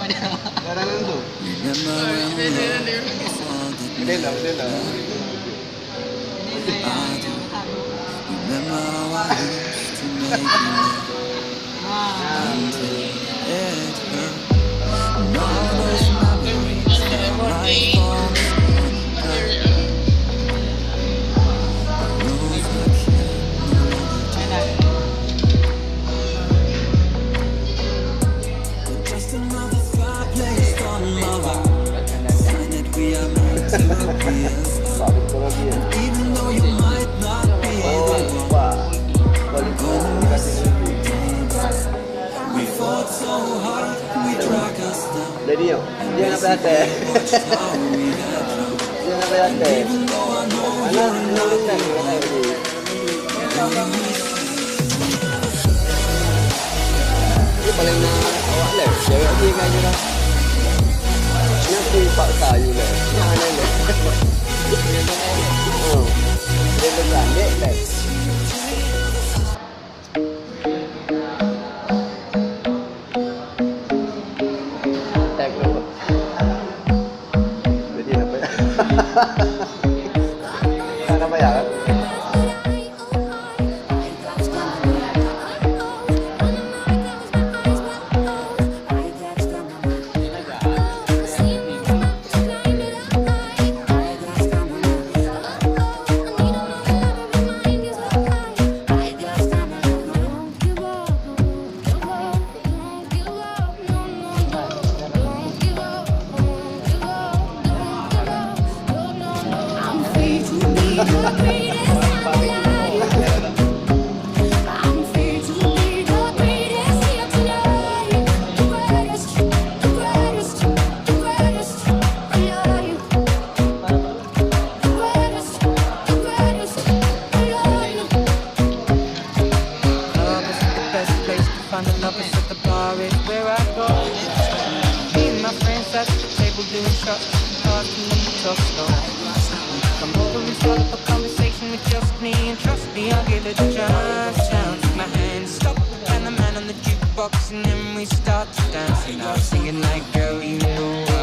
Larangan tu. Boleh lah, boleh lah. Even though you might not be the one, we fought so hard, we drag us down. Jadi yo, dia nak berhati. Dia nak berhati. Mana nulis kan tadi. Dia paling nak awak lah. Cewek dia kan je lah. Nanti paksa you lah. Jangan lah. Oh, dia bergandek lah. Nak bayar kan? Come over and start up a conversation with just me, and trust me, I'll give it a chance. Take my hand, stop, and the man on the jukebox, and then we start to dance. And I'll sing it like, girl, you know